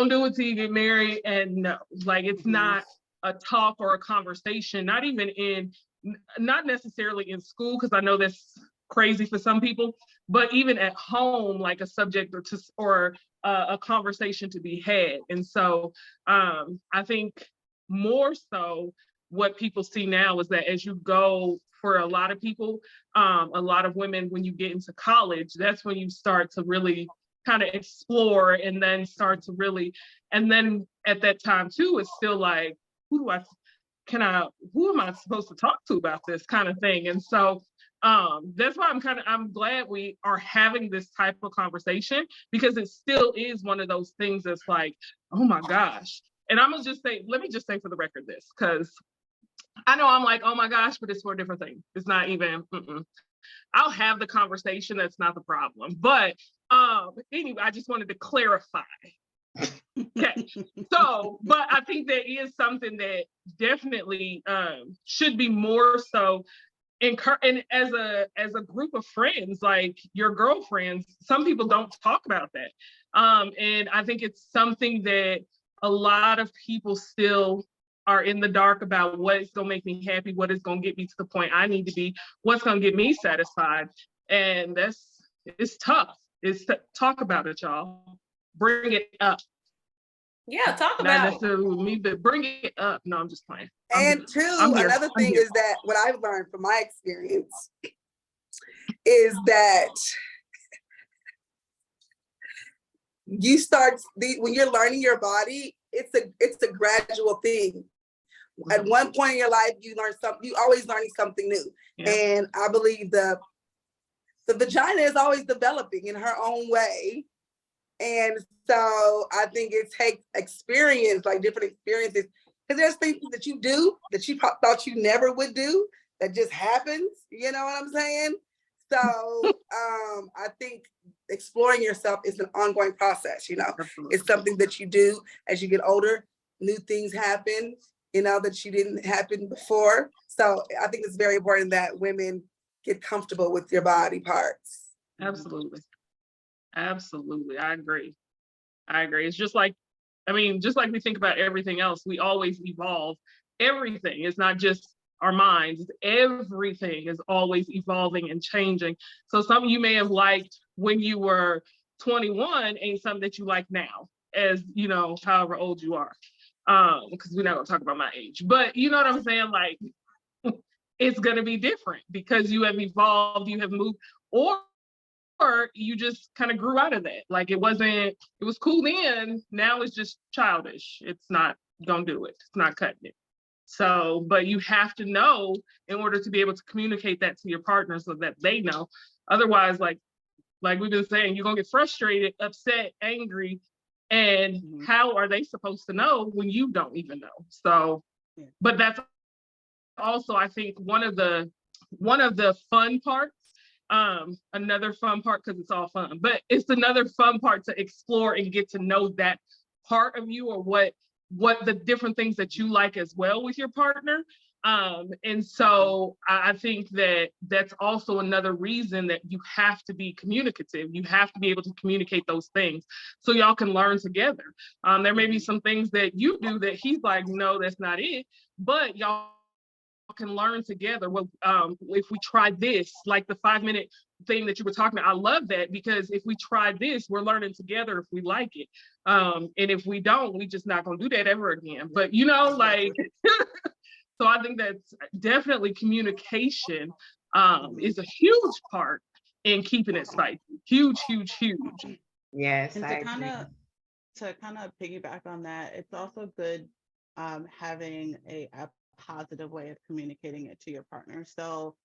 do it till you get married. And no, like it's not a talk or a conversation, not necessarily in school, because I know that's crazy for some people, but even at home, like a subject or a conversation to be had. And so I think more so what people see now is that as you go, for a lot of people, a lot of women, when you get into college, that's when you start to really kind of explore and then start to really, and then at that time too, it's still like, who am I supposed to talk to about this kind of thing? And so that's why I'm glad we are having this type of conversation, because it still is one of those things that's like, oh my gosh. And let me just say for the record this, because I know I'm like, oh my gosh, but it's for a different thing. It's not even, I'll have the conversation. That's not the problem. But anyway, I just wanted to clarify. Okay, so, but I think there is something that definitely should be more so and as a group of friends, like your girlfriends, some people don't talk about that. And I think it's something that a lot of people still are in the dark about what is going to make me happy, what is going to get me to the point I need to be, what's going to get me satisfied. And it's tough. Talk about it, y'all. Bring it up. Yeah, talk Not about it. necessarily with me, but bring it up. No, I'm just playing. And two, another thing is that what I've learned from my experience is that you start when you're learning your body, it's a gradual thing. At one point in your life, you learn something. You always learning something new, and I believe the vagina is always developing in her own way. And so I think it takes experience, like different experiences, because there's things that you do that you thought you never would do that just happens. You know what I'm saying? So I think exploring yourself is an ongoing process. You know, it's something that you do as you get older. New things happen, you know, that you didn't happen before. So I think it's very important that women get comfortable with your body parts. Absolutely. Absolutely. I agree. It's just like, just like we think about everything else, we always evolve. Everything is not just our minds. Everything is always evolving and changing. So something you may have liked when you were 21 ain't something that you like now, as you know, however old you are. Because we're not gonna talk about my age, but you know what I'm saying? Like, it's gonna be different because you have evolved, you have moved, or you just kind of grew out of that. Like it was cool then, now it's just childish. It's not gonna do it. It's not cutting it. So, but you have to know in order to be able to communicate that to your partner so that they know. Otherwise, like we've been saying, you're gonna get frustrated, upset, angry, and how are they supposed to know when you don't even know? So, but that's also, I think, one of the fun parts. Another fun part, because it's all fun, but it's another fun part to explore and get to know that part of you, or what the different things that you like as well with your partner. And so I think that that's also another reason that you have to be communicative. You have to be able to communicate those things so y'all can learn together. There may be some things that you do that he's like, no, that's not it, but y'all can learn together. Well, if we try this, like the 5-minute thing that you were talking about, I love that, because if we try this, we're learning together if we like it. And if we don't, we just not gonna do that ever again. But you know, like, so I think that's definitely communication is a huge part in keeping it spicy. Huge, huge, huge. Yes, And I agree. to kind of piggyback on that, it's also good having a positive way of communicating it to your partner. So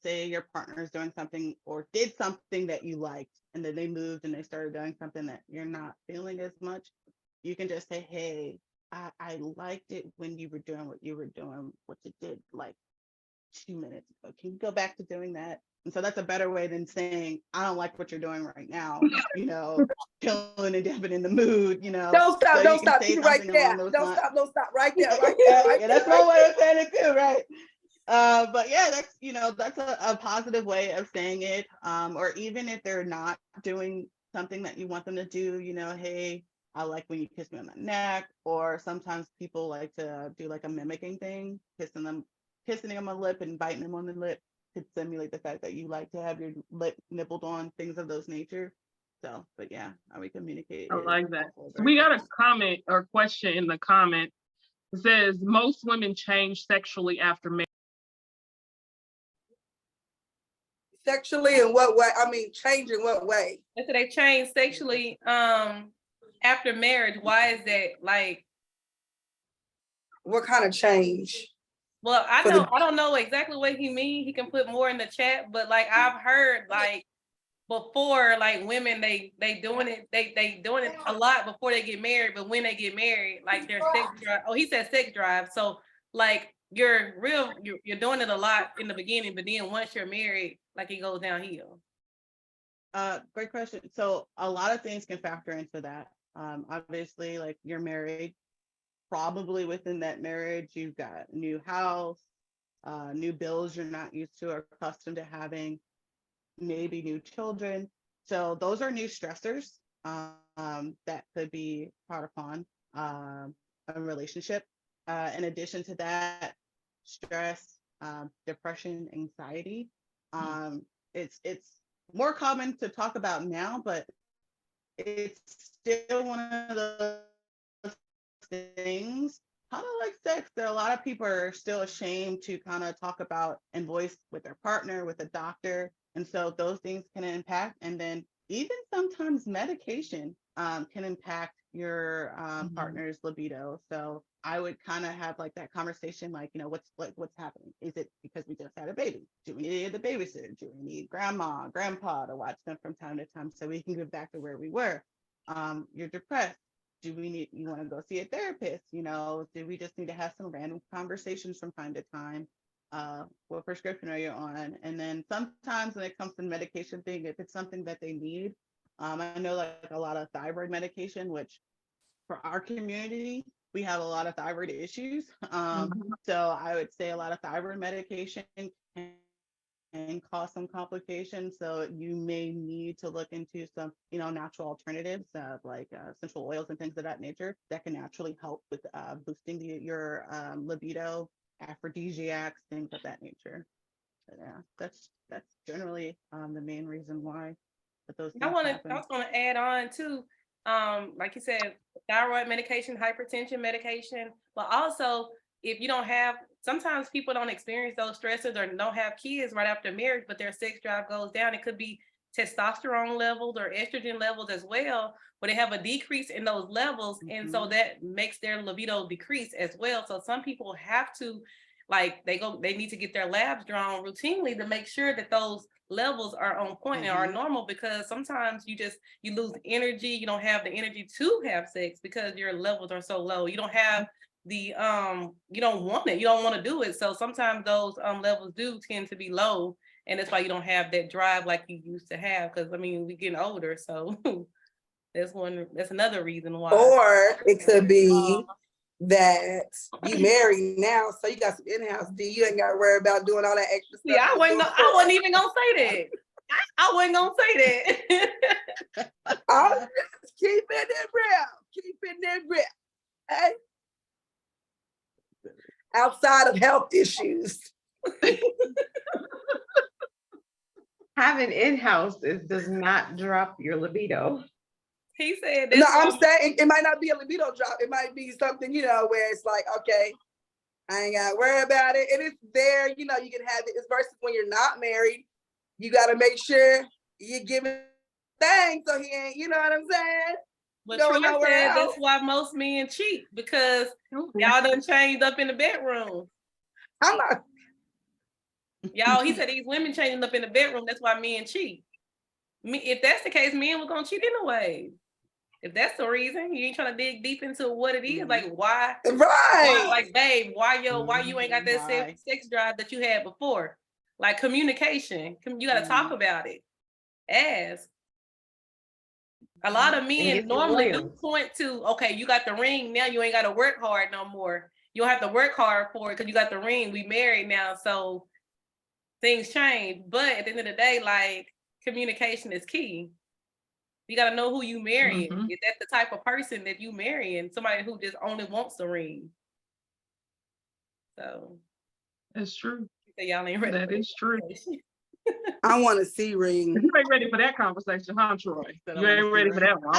say your partner is doing something or did something that you liked, and then they moved and they started doing something that you're not feeling as much. You can just say, hey, I liked it when you were doing what you did like 2 minutes ago. Can you go back to doing that? And so that's a better way than saying, I don't like what you're doing right now, you know, killing and dipping in the mood, you know. Don't stop, So don't you can stop, say you right something there. along those Don't lines. stop, right there, right there, right Yeah, there. that's my way of saying it too, right? But yeah, that's a positive way of saying it. Or even if they're not doing something that you want them to do, you know, hey, I like when you kiss me on the neck. Or sometimes people like to do like a mimicking thing, kissing them on the lip and biting them on the lip to simulate the fact that you like to have your lip nibbled on, things of those nature. So, but yeah, how we communicate. I like that. Also We got a comment or question in the comment. It says most women change sexually after marriage. Sexually in what way? I mean, change in what way? So they change sexually after marriage. Why is that? Like, What kind of change? well, I don't know exactly what he means. He can put more in the chat, but like I've heard like before, like women they doing it, they doing it a lot before they get married, but when they get married, like their sex drive. Oh, he said sex drive. So like you're doing it a lot in the beginning, but then once you're married, like it goes downhill. Great question. So a lot of things can factor into that. Obviously, like you're married, probably within that marriage, you've got a new house, new bills you're not used to or accustomed to having, maybe new children. So those are new stressors. that could be brought upon a relationship. In addition to that, stress, depression, anxiety. It's more common to talk about now, but it's still one of those things. Kind of like sex, that a lot of people are still ashamed to kind of talk about and voice with their partner, with a doctor. And so those things can impact. And then even sometimes medication can impact your partner's libido. So I would kind of have like that conversation, like, what's happening? Is it because we just had a baby? Do we need a babysitter? Do we need grandma, grandpa to watch them from time to time so we can get back to where we were? You're depressed. You want to go see a therapist? Do we just need to have some random conversations from time to time? What prescription are you on? And then sometimes when it comes to the medication thing, if it's something that they need, I know like a lot of thyroid medication, which for our community, we have a lot of thyroid issues. So I would say a lot of thyroid medication can cause some complications. So you may need to look into some, natural alternatives of like essential oils and things of that nature that can naturally help with boosting your libido, aphrodisiacs, things of that nature. But yeah, that's generally the main reason why those things happen. I was going to add on too, like you said, thyroid medication, hypertension medication, but also if you don't have, sometimes people don't experience those stressors or don't have kids right after marriage, but their sex drive goes down. It could be testosterone levels or estrogen levels as well, but they have a decrease in those levels. And so that makes their libido decrease as well. So some people have to, like, they need to get their labs drawn routinely to make sure that those levels are on point and are normal, because sometimes you lose energy. You don't have the energy to have sex because your levels are so low. You don't have the you don't want it, you don't want to do it. So sometimes those levels do tend to be low, and that's why you don't have that drive like you used to have, because we're getting older. So that's another reason why. Or it could be that you married now, so you got some in-house D. You ain't got to worry about doing all that extra stuff. Yeah, I wasn't even gonna say that. I wasn't gonna say that. I'm just keeping it real. Hey? Outside of health issues. Having in-house does not drop your libido. He said No, I'm saying it might not be a libido drop. It might be something, where it's like, okay, I ain't got to worry about it. And it's there, you can have it. It's versus when you're not married, you got to make sure you're giving things so he ain't, you know what I'm saying? But Troy said that's why most men cheat, because y'all done changed up in the bedroom. I'm not. Y'all, he said these women changing up in the bedroom, that's why men cheat. If that's the case, men were gonna cheat anyway. If that's the reason, you ain't trying to dig deep into what it is, like why? Right. Like, babe, why you ain't got that sex drive that you had before? Like communication, you got to talk about it. Ask. A lot of men normally do point to, okay, you got the ring, now you ain't got to work hard no more. You don't have to work hard for it because you got the ring. We married now, so things change. But at the end of the day, like, communication is key. You got to know who you marrying. Is that the type of person that you marrying? Somebody who just only wants the ring. So that's true. So y'all ain't ready. That is true. I want to see ring. You ain't ready for that conversation, huh, Troy? You ain't ready for that one.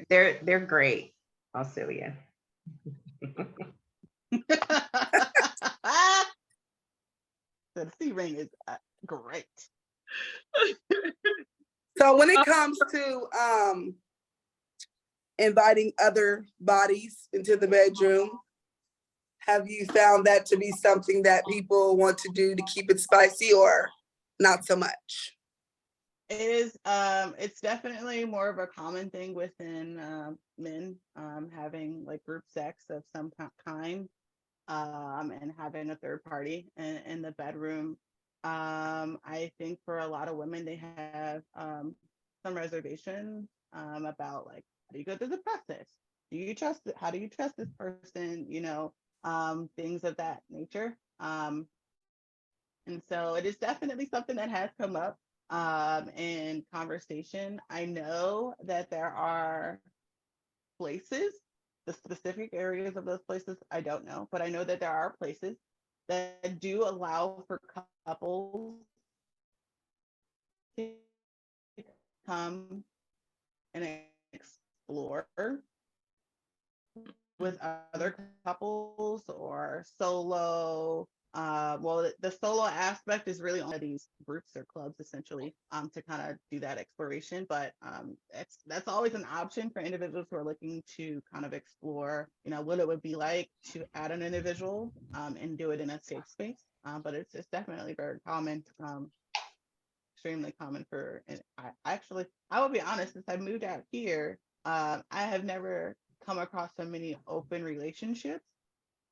Okay. They're great. Auxilia. The C ring is great. So when it comes to inviting other bodies into the bedroom, have you found that to be something that people want to do to keep it spicy, or not so much? It is. It's definitely more of a common thing within men, having like group sex of some kind, and having a third party in the bedroom. I think for a lot of women, they have some reservations about, like, how do you go through the process? Do you trust it? How do you trust this person? Things of that nature. And so it is definitely something that has come up in conversation. I know that there are places, the specific areas of those places, I don't know, but I know that there are places that do allow for couples to come and explore with other couples or solo. Well, the solo aspect is really only these groups or clubs essentially to kind of do that exploration. But that's always an option for individuals who are looking to kind of explore, what it would be like to add an individual and do it in a safe space. But it's definitely very common, extremely common for. And I will be honest, since I moved out here, I have never come across so many open relationships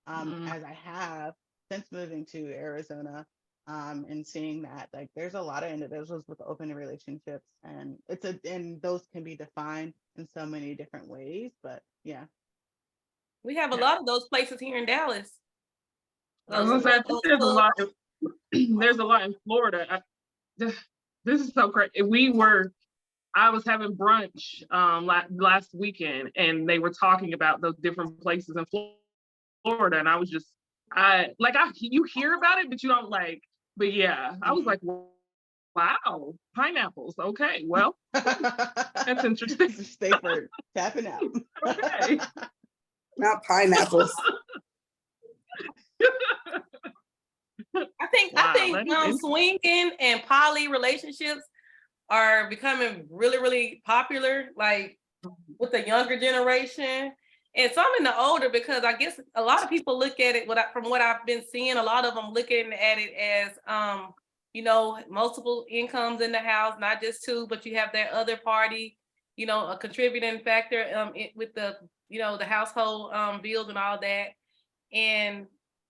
as I have since moving to Arizona, and seeing that like there's a lot of individuals with open relationships, and and those can be defined in so many different ways. But yeah, We have a lot of those places here in Dallas. I was gonna say, I think there's a lot. There's a lot in Florida. This is so crazy. I was having brunch last weekend, and they were talking about those different places in Florida, and I was just, you hear about it, but you don't like. But yeah, I was like, wow, pineapples. Okay, well, that's interesting. Stay for tapping out. Okay. Not pineapples. I think swinging and poly relationships are becoming really, really popular, like with the younger generation. And some in the older, because I guess a lot of people look at it, from what I've been seeing, a lot of them looking at it as, multiple incomes in the house, not just two, but you have that other party, a contributing factor with the, the household bills and all that. And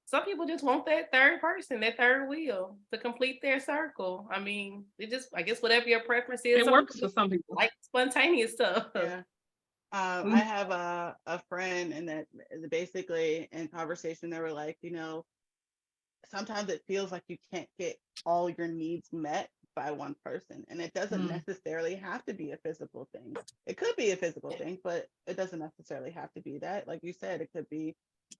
some people just want that third person, that third wheel to complete their circle. I mean, I guess whatever your preference is. It works for some people. Like spontaneous stuff. Yeah. I have a friend, and that basically in conversation they were like, sometimes it feels like you can't get all your needs met by one person, and it doesn't necessarily have to be a physical thing. It could be a physical thing, but it doesn't necessarily have to be that. Like you said, it could be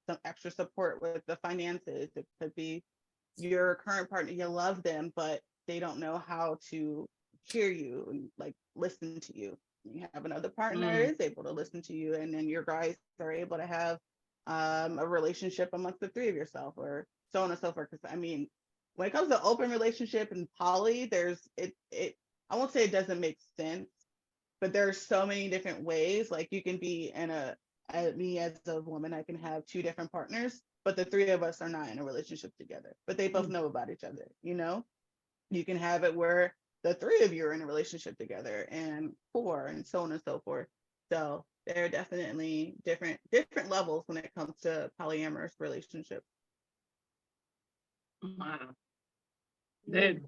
some extra support with the finances. It could be your current partner, you love them, but they don't know how to hear you and like listen to you. You have another partner that is able to listen to you, and then your guys are able to have a relationship amongst the three of yourself, or so on and so forth. Because I mean, when it comes to open relationship and poly, there's I won't say it doesn't make sense, but there's so many different ways. Like you can be in me as a woman, I can have two different partners, but the three of us are not in a relationship together, but they both know about each other. You can have it where the three of you are in a relationship together, and four, and so on and so forth. So there are definitely different levels when it comes to polyamorous relationships. Wow. That's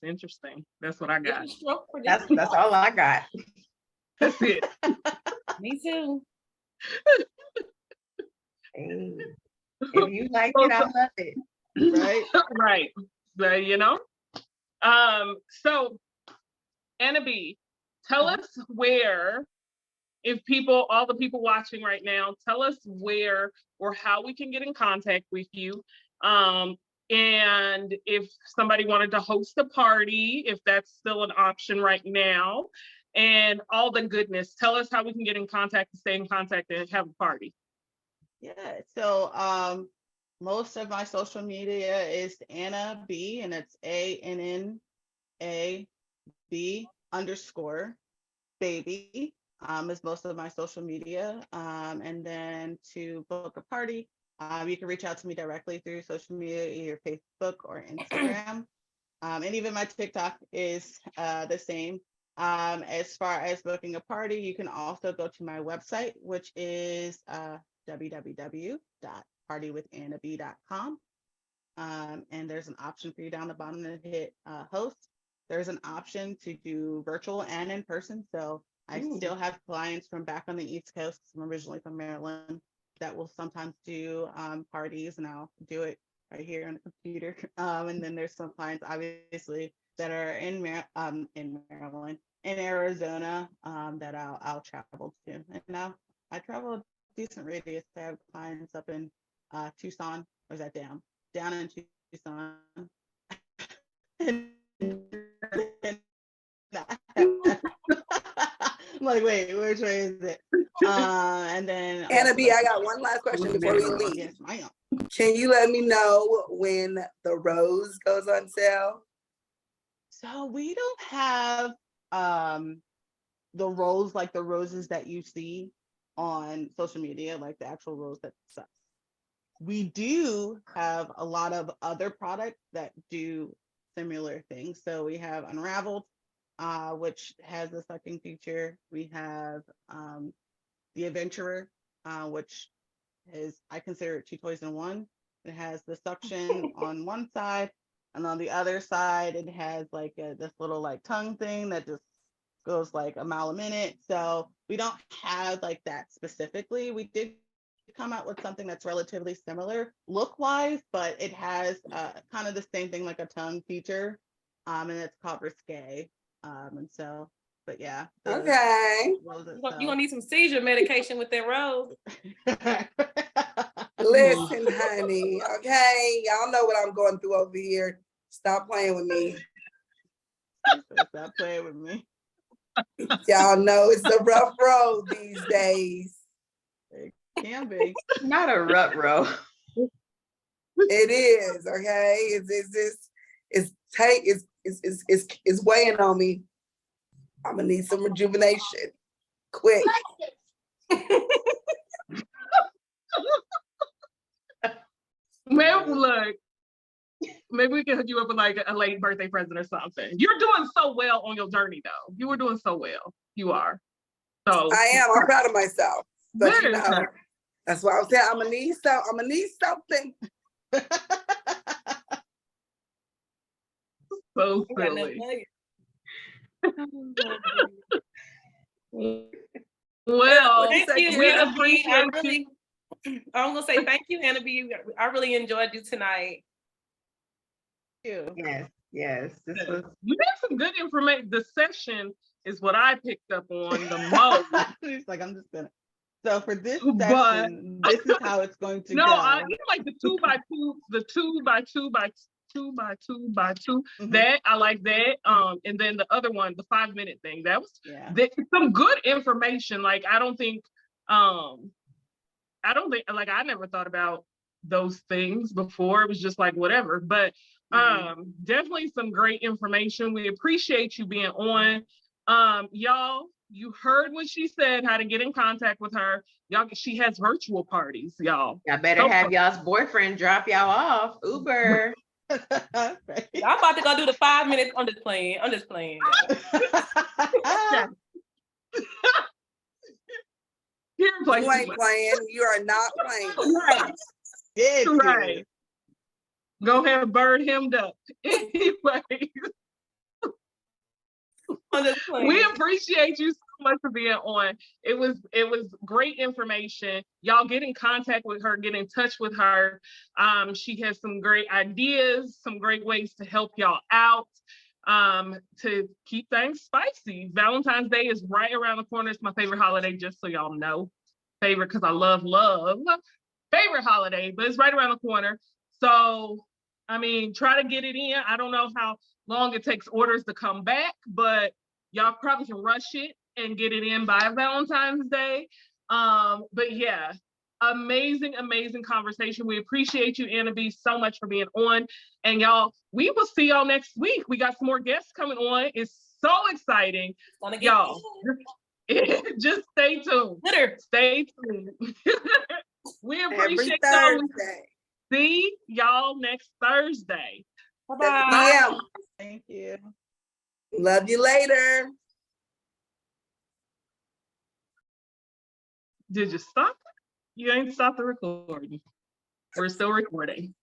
interesting. That's what I got. That's all I got. That's it. Me too. Hey, if you like it, I love it. Right? Right. But, so Anna B, tell us where, all the people watching right now, tell us where or how we can get in contact with you. And if somebody wanted to host a party, if that's still an option right now, and all the goodness, tell us how we can get in contact and stay in contact and have a party. Yeah. So most of my social media is Anna B, and it's ANNAB_baby. Is most of my social media. And then to book a party, you can reach out to me directly through social media, either Facebook or Instagram. And even my TikTok is the same. As far as booking a party, you can also go to my website, which is www.partywithannab.com. And there's an option for you down the bottom to hit host. There's an option to do virtual and in person. So I still have clients from back on the East Coast, I'm originally from Maryland, that will sometimes do parties, and I'll do it right here on the computer. And then there's some clients obviously that are in Maryland, in Arizona, that I'll travel to. And now I travel a decent radius. I have clients up in Tucson, or is that down? Down in Tucson. I'm like, wait, which way is it? And then Anna B, I got one last question before we leave. Yes, ma'am. Can you let me know when the rose goes on sale? So we don't have the rose, like the roses that you see on social media, like the actual rose that sucks. We do have a lot of other products that do similar things. So we have Unraveled, which has a sucking feature. We have the Adventurer, which is, I consider it two toys in one. It has the suction on one side, and on the other side, it has like this little like tongue thing that just goes like a mile a minute. So we don't have like that specifically. We did come out with something that's relatively similar look wise, but it has kind of the same thing, like a tongue feature, and it's called Risque. And so, but yeah. Okay. You're gonna need some seizure medication with that rose. Listen, honey. Okay, y'all know what I'm going through over here. Stop playing with me. Stop playing with me. Y'all know it's a rough road these days. It can be. Not a rut row. It is, okay? It's weighing on me. I'm gonna need some rejuvenation. Quick. Maybe, look, maybe we can hook you up with like a late birthday present or something. You're doing so well on your journey, though. You were doing so well. You are. So I am. I'm proud of myself. But you know, Listen. that's why I'm saying I'm gonna need something. so You got silly. nothing. Well, Thank you, we Anna B. appreciate you. I'm gonna say thank you, Anna B. I really enjoyed you tonight. You. Yes. This was You had some good information. The session is what I picked up on the most. It's like, I'm just gonna. So for this But- session, this is how it's going to No, go. I you like the 2x2, the 2x2 by 2x2 by 2. Mhm. That I like that. And then the other one, the 5-minute thing. That was Yeah. some good information. Like I don't think like I never thought about those things before. It was just like whatever. But definitely some great information. We appreciate you being on. Y'all, you heard what she said, how to get in contact with her. Y'all, she has virtual parties, y'all. y'all better have y'all's boyfriend drop y'all off. Uber. Right. I'm about to go do the 5 minutes. I'm just playing. Here, You ain't playing. You are not playing. Right. Yes, Right. Go ahead and bird him up. Anyway, I'm just playing. we appreciate you so much for being on. It was great information. Y'all get in contact with her, get in touch with her. She has some great ideas, some great ways to help y'all out, to keep things spicy. Valentine's Day is right around the corner. It's my favorite holiday, just so y'all know. Favorite because I love. Favorite holiday, but it's right around the corner. So, I mean, try to get it in. I don't know how long it takes orders to come back, but y'all probably can rush it and get it in by Valentine's Day. But yeah, amazing conversation. We appreciate you, Anna B, so much for being on. And y'all, we will see y'all next week. We got some more guests coming on. It's so exciting. Y'all, just stay tuned. Stay tuned. We appreciate y'all. See y'all next Thursday. Bye-bye. Yeah. Thank you. Love you later. Did you stop? You ain't stopped the recording. We're still recording.